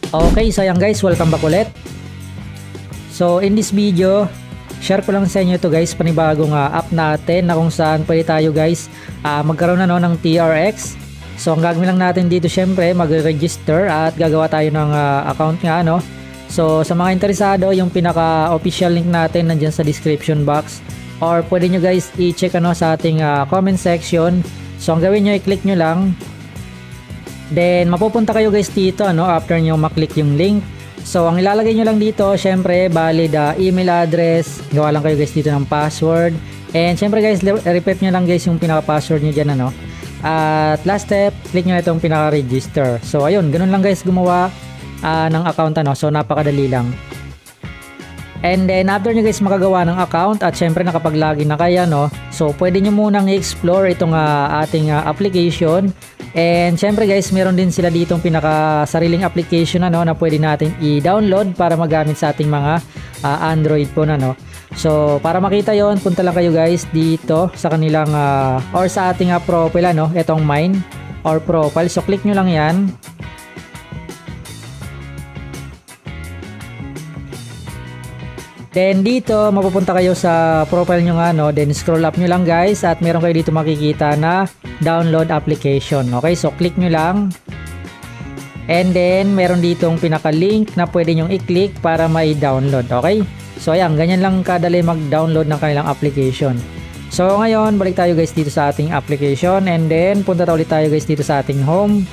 Okay, so ayan guys, welcome back ulit. So in this video, share ko lang sa inyo to guys, panibagong app natin na kung saan pwede tayo guys magkaroon ng TRX. So ang gagawin lang natin dito syempre, mag-register at gagawa tayo ng account nga no. So sa mga interesado, yung pinaka-official link natin nandiyan sa description box, or pwede nyo guys i-check sa ating comment section. So ang gawin nyo, i-click nyo lang. Then mapupunta kayo guys dito after nyo maklik yung link. So ang ilalagay nyo lang dito, syempre valid email address, gawa lang kayo guys dito ng password. And syempre guys, repeat nyo lang guys yung pinaka-password nyo dyan At last step, click nyo na itong pinaka-register. So ayun, ganun lang guys gumawa ng account So napakadali lang. And then after nyo guys makagawa ng account at syempre nakapag-login na kayo so pwede nyo munang i-explore itong ating application. And syempre guys, meron din sila ditong pinaka sariling application na pwede natin i-download para magamit sa ating mga Android phone So para makita yon, punta lang kayo guys dito sa kanilang or sa ating profile itong mine or profile. So click nyo lang yan. Then dito mapupunta kayo sa profile nyo then scroll up nyo lang guys at meron kayo dito makikita na download application. Okay, so click nyo lang. And then meron ditong pinaka-link na pwede nyong i-click para mai-download. Okay, so ayan, ganyan lang kadali mag-download ng kanilang application. So ngayon balik tayo guys dito sa ating application, and then punta ulit tayo guys dito sa ating home.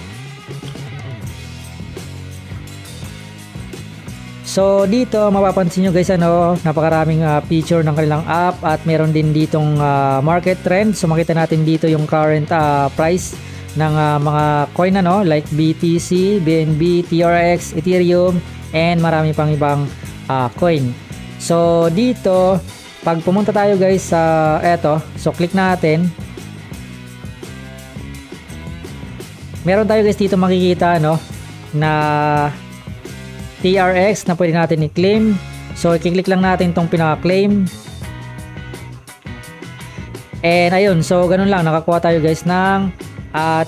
So dito mapapansin nyo guys napakaraming feature ng kanilang app at meron din ditong market trend. So makita natin dito yung current price ng mga coin like BTC, BNB, TRX, Ethereum, and marami pang ibang coin. So dito pag pumunta tayo guys sa so click natin. Meron tayo guys dito makikita na TRX na pwede natin i-claim. So i-click lang natin tong pinaka-claim. And ayun, so ganun lang, nakakuha tayo guys ng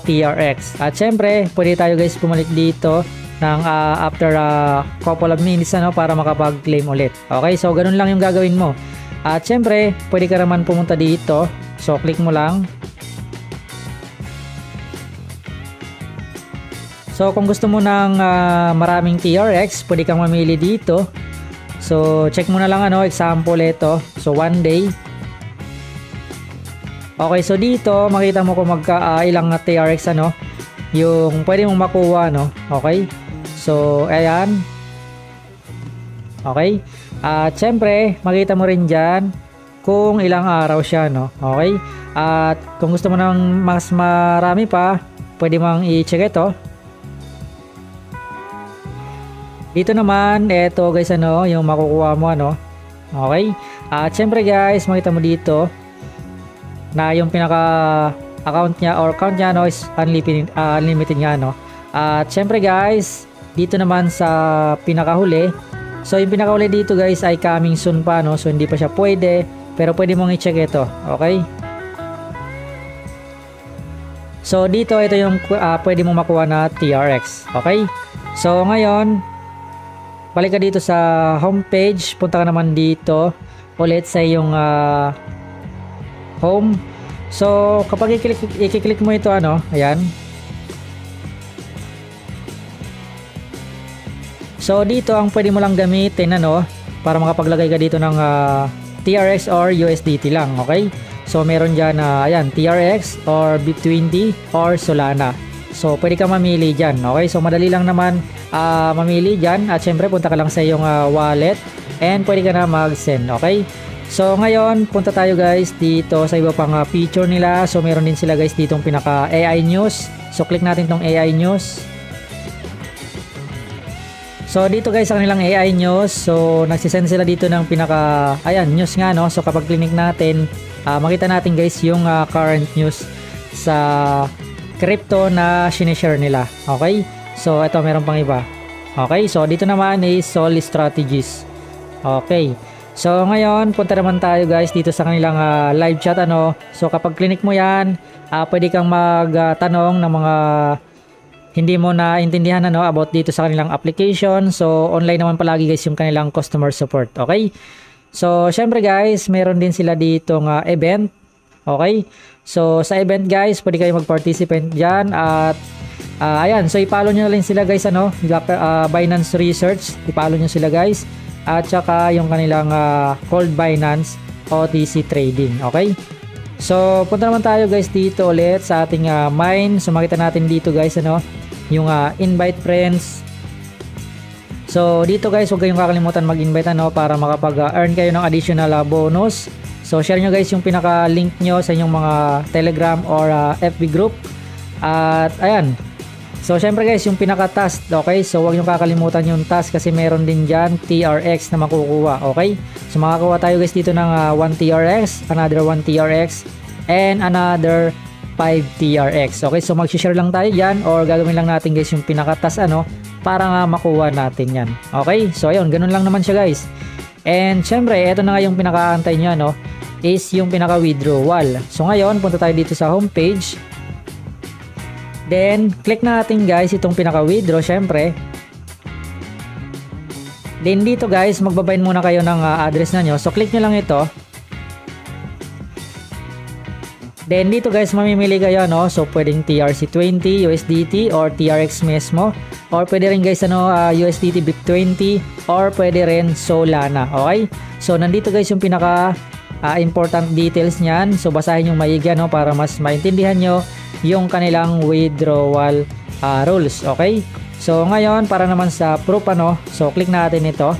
TRX. At syempre pwede tayo guys bumalik dito ng after couple of minutes para makapag-claim ulit. Okay, so ganun lang yung gagawin mo. At syempre pwede ka naman pumunta dito. So click mo lang. So kung gusto mo ng maraming TRX, pwede kang mamili dito. So check mo na lang example ito. So 1 day. Okay, so dito makita mo kung ilang TRX yung pwede mong makuha Okay. So ayan. Okay. At syempre makita mo rin diyan kung ilang araw siya Okay. At kung gusto mo ng mas marami pa, pwede mong i-check ito. Dito naman, eto guys yung makukuha mo Okay? At syempre guys, makita mo dito na yung pinaka account niya or count niya is unlimited nga At syempre guys, dito naman sa pinakahuli. So yung pinakahuli dito guys ay coming soon pa so hindi pa siya pwede, pero pwede mong i-check ito. Okay? So dito ito yung pwede mong makuha na TRX. Okay? So ngayon balik ka dito sa homepage, punta ka naman dito ulit sa iyong home. So kapag i-click mo ito ayan. So dito ang pwede mo lang gamitin para makapaglagay ka dito ng TRX or USDT lang. Okay, so meron dyan ayan, TRX or BIT20 or Solana. So pwede ka mamili dyan. Okay, so madali lang naman mamili dyan. At syempre punta ka lang sa iyong wallet and pwede ka na mag-send. Okay, so ngayon punta tayo guys dito sa iba pang feature nila. So meron din sila guys ditong pinaka AI news. So click natin tong AI news. So dito guys sa kanilang AI news, so nagsisend sila dito ng pinaka ayan news nga So kapag click natin, makita natin guys yung current news sa crypto na sinishare nila. Okay, so ito meron pang iba. Okay, so dito naman is Sol Strategies. Okay, so ngayon punta naman tayo guys dito sa kanilang live chat So kapag click mo yan, pwede kang magtanong ng mga hindi mo naintindihan about dito sa kanilang application. So online naman palagi guys yung kanilang customer support. Okay? So syempre guys, meron din sila dito nga event. Okay? So sa event guys, pwede kayo mag-participate diyan at ayan, so i-follow nyo na lang sila guys Binance Research, i-follow nyo sila guys. At saka yung kanilang Cold Binance OTC Trading. Okay? So punta naman tayo guys dito ulit sa ating mine. So makita natin dito guys yung invite friends. So dito guys, huwag kayong kakalimutan mag-invite para makapag-earn kayo ng additional bonus. So share nyo guys yung pinaka-link nyo sa inyong mga Telegram or FB group. At ayan. So syempre guys, yung pinaka-task, okay? So huwag nyo kakalimutan yung task kasi meron din dyan TRX na makukuha, okay? So makakuha tayo guys dito ng 1 TRX, another 1 TRX, and another 5 TRX. Okay, so mag-share lang tayo dyan or gagawin lang natin guys yung pinaka-task para nga makuha natin yan. Okay, so ayun, ganun lang naman siya guys. And syempre, ito na nga yung pinaka-antay nyo is yung pinaka-withdrawal. So ngayon, punta tayo dito sa homepage. Then, click natin guys itong pinaka-withdraw syempre. Then dito guys, magbabayad muna kayo ng address na nyo. So click nyo lang ito. Then dito guys, mamimili kayo so pwedeng TRC20, USDT or TRX mismo. Or pwede rin guys USDT BIP20 or pwede rin Solana. Okay? So nandito guys yung pinaka important details niyan. So basahin yung maigi para mas maintindihan nyo yung kanilang withdrawal rules. Okay? So ngayon para naman sa proof so click natin ito.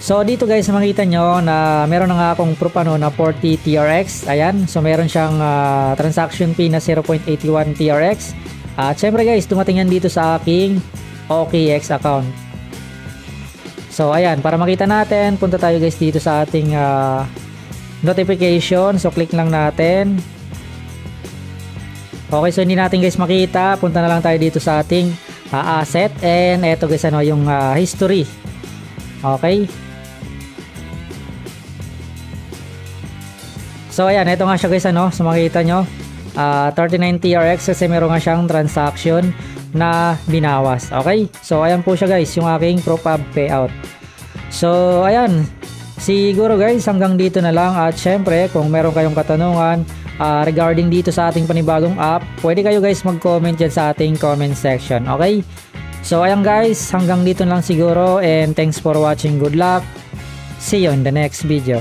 So dito guys, makita nyo na meron na nga akong proof na 40 TRX. Ayan, so meron siyang transaction fee na 0.81 TRX. At syempre guys, dumating yan dito sa aking OKX account. So ayan, para makita natin, punta tayo guys dito sa ating notification. So click lang natin. Okay, so hindi natin guys makita. Punta na lang tayo dito sa ating asset. And eto guys yung history. Okay. So ayan, ito nga siya guys so makita nyo 39 TRX kasi meron nga siyang transaction na binawas. Okay, so ayan po siya guys yung aking ProPub payout. So ayan, siguro guys hanggang dito na lang. At syempre kung meron kayong katanungan regarding dito sa ating panibagong app, pwede kayo guys mag-comment dyan sa ating comment section. Okay, so ayan guys, hanggang dito lang siguro and thanks for watching. Good luck, see you in the next video.